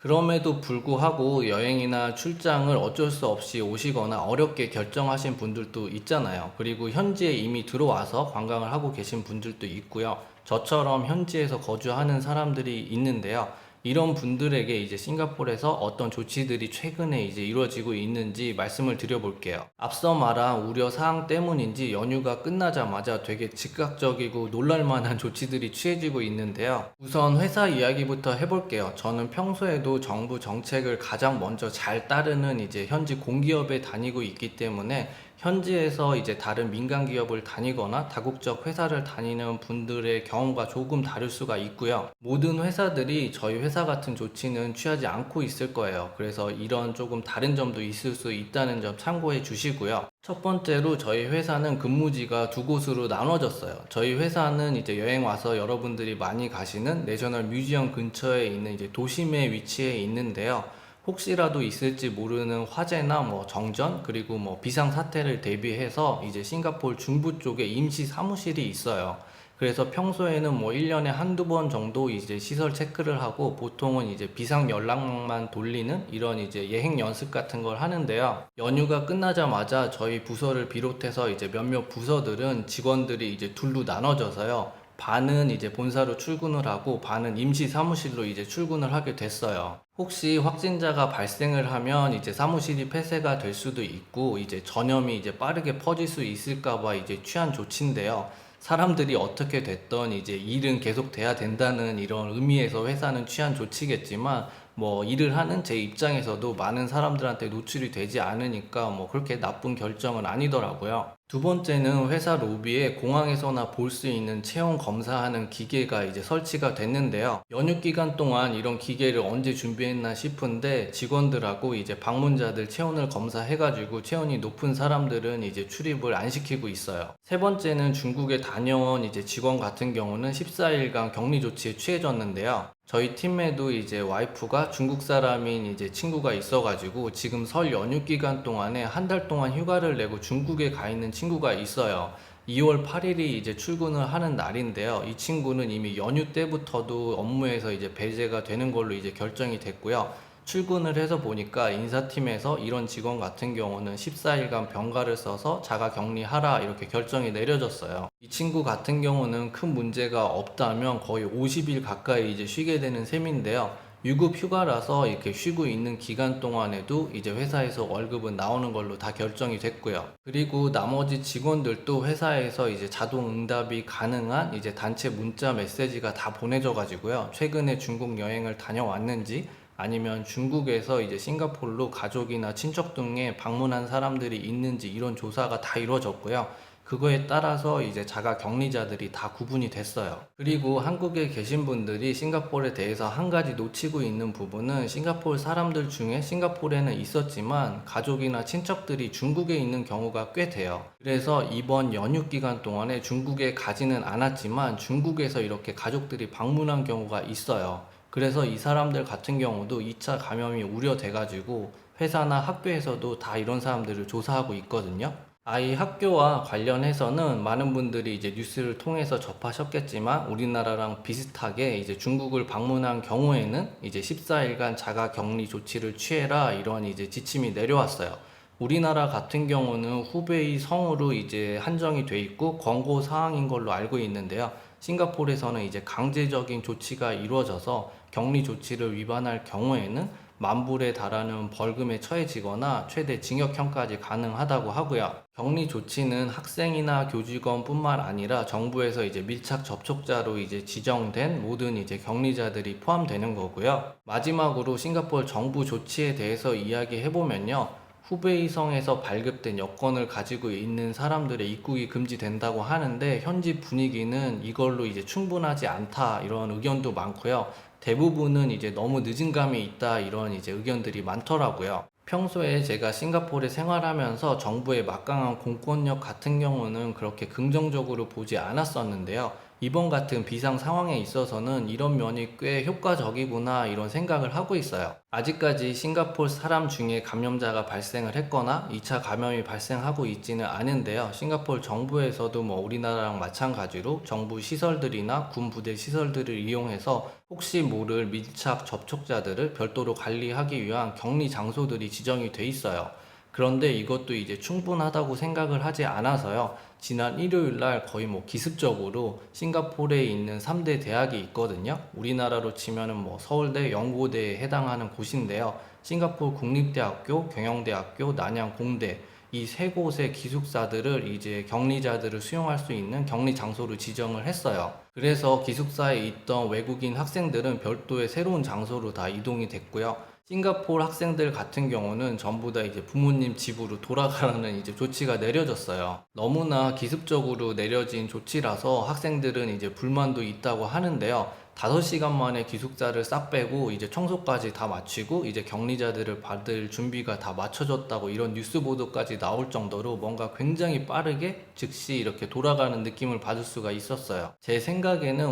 그럼에도 불구하고 여행이나 출장을 어쩔 수 없이 오시거나 어렵게 결정하신 분들도 있잖아요. 그리고 현지에 이미 들어와서 관광을 하고 계신 분들도 있고요. 저처럼 현지에서 거주하는 사람들이 있는데요. 이런 분들에게 이제 싱가포르에서 어떤 조치들이 최근에 이제 이루어지고 있는지 말씀을 드려볼게요. 앞서 말한 우려 사항 때문인지 연휴가 끝나자마자 되게 즉각적이고 놀랄만한 조치들이 취해지고 있는데요. 우선 회사 이야기부터 해볼게요. 저는 평소에도 정부 정책을 가장 먼저 잘 따르는 이제 현지 공기업에 다니고 있기 때문에 현지에서 이제 다른 민간 기업을 다니거나 다국적 회사를 다니는 분들의 경험과 조금 다를 수가 있고요. 모든 회사들이 저희 회사 같은 조치는 취하지 않고 있을 거예요. 그래서 이런 조금 다른 점도 있을 수 있다는 점 참고해 주시고요. 첫 번째로 저희 회사는 근무지가 두 곳으로 나눠졌어요. 저희 회사는 이제 여행 와서 여러분들이 많이 가시는 내셔널 뮤지엄 근처에 있는 이제 도심에 위치해 있는데요. 혹시라도 있을지 모르는 화재나 뭐 정전 그리고 뭐 비상 사태를 대비해서 이제 싱가포르 중부 쪽에 임시 사무실이 있어요. 그래서 평소에는 뭐 1년에 한두 번 정도 이제 시설 체크를 하고 보통은 이제 비상 연락망만 돌리는 이런 이제 예행 연습 같은 걸 하는데요. 연휴가 끝나자마자 저희 부서를 비롯해서 이제 몇몇 부서들은 직원들이 이제 둘로 나눠져서요. 반은 이제 본사로 출근을 하고 반은 임시 사무실로 이제 출근을 하게 됐어요. 혹시 확진자가 발생을 하면 이제 사무실이 폐쇄가 될 수도 있고 이제 전염이 이제 빠르게 퍼질 수 있을까봐 이제 취한 조치인데요. 사람들이 어떻게 됐던 이제 일은 계속 돼야 된다는 이런 의미에서 회사는 취한 조치겠지만 뭐 일을 하는 제 입장에서도 많은 사람들한테 노출이 되지 않으니까 뭐 그렇게 나쁜 결정은 아니더라고요. 두 번째는 회사 로비에 공항에서나 볼 수 있는 체온 검사하는 기계가 이제 설치가 됐는데요. 연휴 기간 동안 이런 기계를 언제 준비했나 싶은데 직원들하고 이제 방문자들 체온을 검사해가지고 체온이 높은 사람들은 이제 출입을 안 시키고 있어요. 세 번째는 중국에 다녀온 이제 직원 같은 경우는 14일간 격리 조치에 취해졌는데요. 저희 팀에도 이제 와이프가 중국 사람인 이제 친구가 있어가지고 지금 설 연휴 기간 동안에 한 달 동안 휴가를 내고 중국에 가 있는 친구가 있어요. 2월 8일이 이제 출근을 하는 날인데요. 이 친구는 이미 연휴 때부터도 업무에서 이제 배제가 되는 걸로 이제 결정이 됐고요. 출근을 해서 보니까 인사팀에서 이런 직원 같은 경우는 14일간 병가를 써서 자가 격리하라 이렇게 결정이 내려졌어요. 이 친구 같은 경우는 큰 문제가 없다면 거의 50일 가까이 이제 쉬게 되는 셈인데요. 유급 휴가라서 이렇게 쉬고 있는 기간 동안에도 이제 회사에서 월급은 나오는 걸로 다 결정이 됐고요. 그리고 나머지 직원들도 회사에서 이제 자동 응답이 가능한 이제 단체 문자 메시지가 다 보내져 가지고요. 최근에 중국 여행을 다녀왔는지 아니면 중국에서 이제 싱가포르로 가족이나 친척 등에 방문한 사람들이 있는지 이런 조사가 다 이루어졌고요. 그거에 따라서 이제 자가 격리자들이 다 구분이 됐어요. 그리고 한국에 계신 분들이 싱가포르에 대해서 한 가지 놓치고 있는 부분은 싱가포르 사람들 중에 싱가포르에는 있었지만 가족이나 친척들이 중국에 있는 경우가 꽤 돼요. 그래서 이번 연휴 기간 동안에 중국에 가지는 않았지만 중국에서 이렇게 가족들이 방문한 경우가 있어요. 그래서 이 사람들 같은 경우도 2차 감염이 우려돼가지고 회사나 학교에서도 다 이런 사람들을 조사하고 있거든요. 아이 학교와 관련해서는 많은 분들이 이제 뉴스를 통해서 접하셨겠지만 우리나라랑 비슷하게 이제 중국을 방문한 경우에는 이제 14일간 자가 격리 조치를 취해라 이런 이제 지침이 내려왔어요. 우리나라 같은 경우는 후베이 성으로 이제 한정이 돼 있고 권고 사항인 걸로 알고 있는데요. 싱가포르에서는 이제 강제적인 조치가 이루어져서 격리 조치를 위반할 경우에는 만불에 달하는 벌금에 처해지거나 최대 징역형까지 가능하다고 하고요. 격리 조치는 학생이나 교직원뿐만 아니라 정부에서 이제 밀착 접촉자로 이제 지정된 모든 이제 격리자들이 포함되는 거고요. 마지막으로 싱가포르 정부 조치에 대해서 이야기해 보면요. 후베이성에서 발급된 여권을 가지고 있는 사람들의 입국이 금지된다고 하는데 현지 분위기는 이걸로 이제 충분하지 않다 이런 의견도 많고요. 대부분은 이제 너무 늦은 감이 있다 이런 이제 의견들이 많더라고요. 평소에 제가 싱가포르에 생활하면서 정부의 막강한 공권력 같은 경우는 그렇게 긍정적으로 보지 않았었는데요. 이번 같은 비상 상황에 있어서는 이런 면이 꽤 효과적이구나 이런 생각을 하고 있어요. 아직까지 싱가포르 사람 중에 감염자가 발생을 했거나 2차 감염이 발생하고 있지는 않은데요. 싱가포르 정부에서도 뭐 우리나라랑 마찬가지로 정부 시설들이나 군 부대 시설들을 이용해서 혹시 모를 밀착 접촉자들을 별도로 관리하기 위한 격리 장소들이 지정이 돼 있어요. 그런데 이것도 이제 충분하다고 생각을 하지 않아서요. 지난 일요일 날 거의 뭐 기습적으로 싱가포르에 있는 3대 대학이 있거든요. 우리나라로 치면은 뭐 서울대, 연고대에 해당하는 곳인데요. 싱가포르 국립대학교, 경영대학교, 난양 공대 이 세 곳의 기숙사들을 이제 격리자들을 수용할 수 있는 격리 장소로 지정을 했어요. 그래서 기숙사에 있던 외국인 학생들은 별도의 새로운 장소로 다 이동이 됐고요. 싱가포르 학생들 같은 경우는 전부 다 이제 부모님 집으로 돌아가라는 이제 조치가 내려졌어요. 너무나 기습적으로 내려진 조치라서 학생들은 이제 불만도 있다고 하는데요. 5시간 만에 기숙사를 싹 빼고 이제 청소까지 다 마치고 이제 격리자들을 받을 준비가 다 맞춰졌다고 이런 뉴스 보도까지 나올 정도로 뭔가 굉장히 빠르게 즉시 이렇게 돌아가는 느낌을 받을 수가 있었어요. 제 생각에는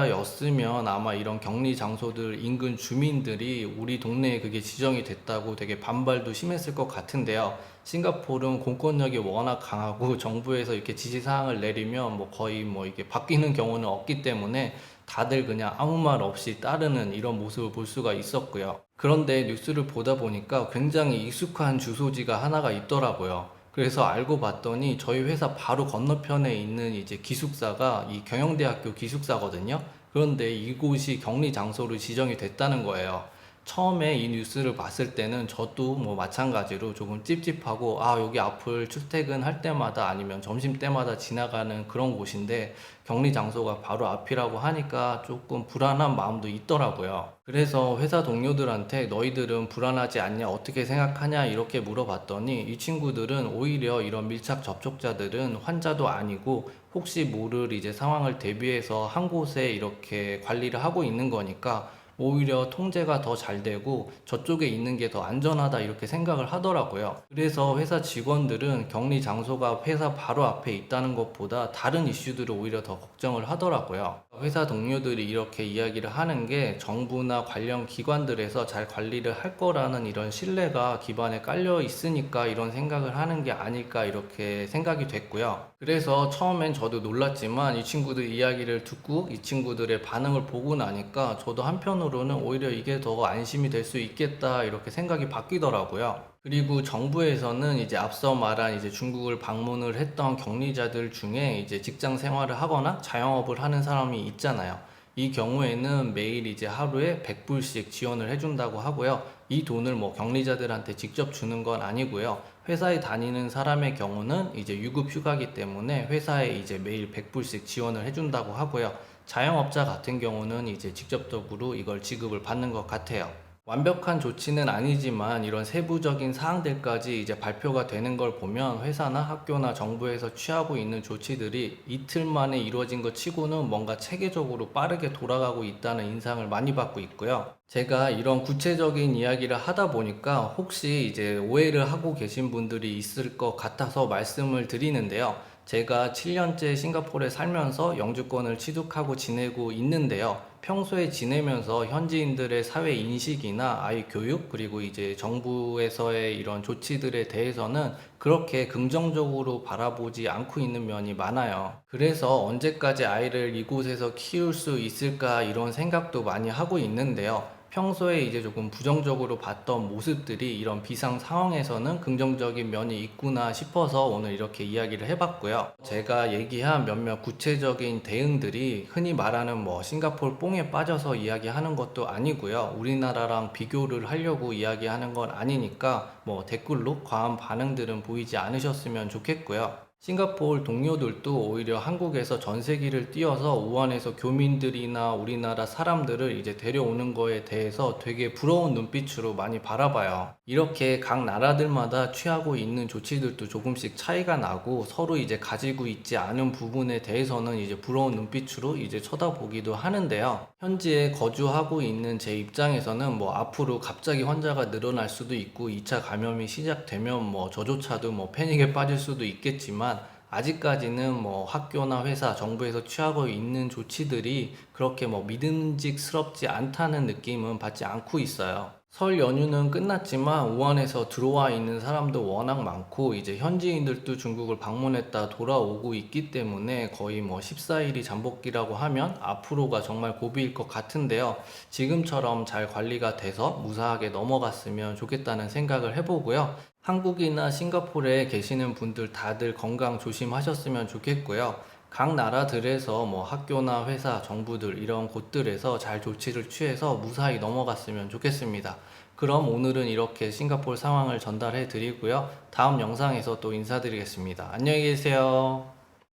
우리나라였으면 아마 이런 격리 장소들 인근 주민들이 우리 동네에 그게 지정이 됐다고 되게 반발도 심했을 것 같은데요. 싱가포르는 공권력이 워낙 강하고 정부에서 이렇게 지시사항을 내리면 뭐 거의 뭐 이게 바뀌는 경우는 없기 때문에 다들 그냥 아무 말 없이 따르는 이런 모습을 볼 수가 있었고요. 그런데 뉴스를 보다 보니까 굉장히 익숙한 주소지가 하나가 있더라고요. 그래서 알고 봤더니 저희 회사 바로 건너편에 있는 이제 기숙사가 이 경영대학교 기숙사거든요. 그런데 이곳이 격리 장소로 지정이 됐다는 거예요. 처음에 이 뉴스를 봤을 때는 저도 뭐 마찬가지로 조금 찝찝하고 아 여기 앞을 출퇴근할 때마다 아니면 점심 때마다 지나가는 그런 곳인데 격리 장소가 바로 앞이라고 하니까 조금 불안한 마음도 있더라고요. 그래서 회사 동료들한테 너희들은 불안하지 않냐 어떻게 생각하냐 이렇게 물어봤더니 이 친구들은 오히려 이런 밀착 접촉자들은 환자도 아니고 혹시 모를 이제 상황을 대비해서 한 곳에 이렇게 관리를 하고 있는 거니까 오히려 통제가 더 잘 되고 저쪽에 있는 게 더 안전하다 이렇게 생각을 하더라고요. 그래서 회사 직원들은 격리 장소가 회사 바로 앞에 있다는 것보다 다른 이슈들을 오히려 더 걱정을 하더라고요. 회사 동료들이 이렇게 이야기를 하는 게 정부나 관련 기관들에서 잘 관리를 할 거라는 이런 신뢰가 기반에 깔려 있으니까 이런 생각을 하는 게 아닐까 이렇게 생각이 됐고요. 그래서 처음엔 저도 놀랐지만 이 친구들 이야기를 듣고 이 친구들의 반응을 보고 나니까 저도 한편으로는 오히려 이게 더 안심이 될 수 있겠다 이렇게 생각이 바뀌더라고요. 그리고 정부에서는 이제 앞서 말한 이제 중국을 방문을 했던 격리자들 중에 이제 직장 생활을 하거나 자영업을 하는 사람이 있잖아요. 이 경우에는 매일 이제 하루에 100불씩 지원을 해준다고 하고요. 이 돈을 뭐 격리자들한테 직접 주는 건 아니고요. 회사에 다니는 사람의 경우는 이제 유급 휴가기 때문에 회사에 이제 매일 100불씩 지원을 해준다고 하고요. 자영업자 같은 경우는 이제 직접적으로 이걸 지급을 받는 것 같아요. 완벽한 조치는 아니지만 이런 세부적인 사항들까지 이제 발표가 되는 걸 보면 회사나 학교나 정부에서 취하고 있는 조치들이 이틀 만에 이루어진 것 치고는 뭔가 체계적으로 빠르게 돌아가고 있다는 인상을 많이 받고 있고요. 제가 이런 구체적인 이야기를 하다 보니까 혹시 이제 오해를 하고 계신 분들이 있을 것 같아서 말씀을 드리는데요. 제가 7년째 싱가포르에 살면서 영주권을 취득하고 지내고 있는데요. 평소에 지내면서 현지인들의 사회 인식이나 아이 교육 그리고 이제 정부에서의 이런 조치들에 대해서는 그렇게 긍정적으로 바라보지 않고 있는 면이 많아요. 그래서 언제까지 아이를 이곳에서 키울 수 있을까 이런 생각도 많이 하고 있는데요. 평소에 이제 조금 부정적으로 봤던 모습들이 이런 비상 상황에서는 긍정적인 면이 있구나 싶어서 오늘 이렇게 이야기를 해봤고요. 제가 얘기한 몇몇 구체적인 대응들이 흔히 말하는 뭐 싱가포르 뽕에 빠져서 이야기하는 것도 아니고요. 우리나라랑 비교를 하려고 이야기하는 건 아니니까 뭐 댓글로 과한 반응들은 보이지 않으셨으면 좋겠고요. 싱가포르 동료들도 오히려 한국에서 전세기를 띄워서 우한에서 교민들이나 우리나라 사람들을 이제 데려오는 거에 대해서 되게 부러운 눈빛으로 많이 바라봐요. 이렇게 각 나라들마다 취하고 있는 조치들도 조금씩 차이가 나고 서로 이제 가지고 있지 않은 부분에 대해서는 이제 부러운 눈빛으로 이제 쳐다보기도 하는데요. 현지에 거주하고 있는 제 입장에서는 뭐 앞으로 갑자기 환자가 늘어날 수도 있고 2차 감염이 시작되면 뭐 저조차도 뭐 패닉에 빠질 수도 있겠지만 아직까지는 뭐 학교나 회사, 정부에서 취하고 있는 조치들이 그렇게 뭐 믿음직스럽지 않다는 느낌은 받지 않고 있어요. 설 연휴는 끝났지만 우한에서 들어와 있는 사람도 워낙 많고 이제 현지인들도 중국을 방문했다 돌아오고 있기 때문에 거의 뭐 14일이 잠복기라고 하면 앞으로가 정말 고비일 것 같은데요. 지금처럼 잘 관리가 돼서 무사하게 넘어갔으면 좋겠다는 생각을 해보고요. 한국이나 싱가포르에 계시는 분들 다들 건강 조심하셨으면 좋겠고요. 각 나라들에서 뭐 학교나 회사, 정부들 이런 곳들에서 잘 조치를 취해서 무사히 넘어갔으면 좋겠습니다. 그럼 오늘은 이렇게 싱가포르 상황을 전달해 드리고요. 다음 영상에서 또 인사드리겠습니다. 안녕히 계세요.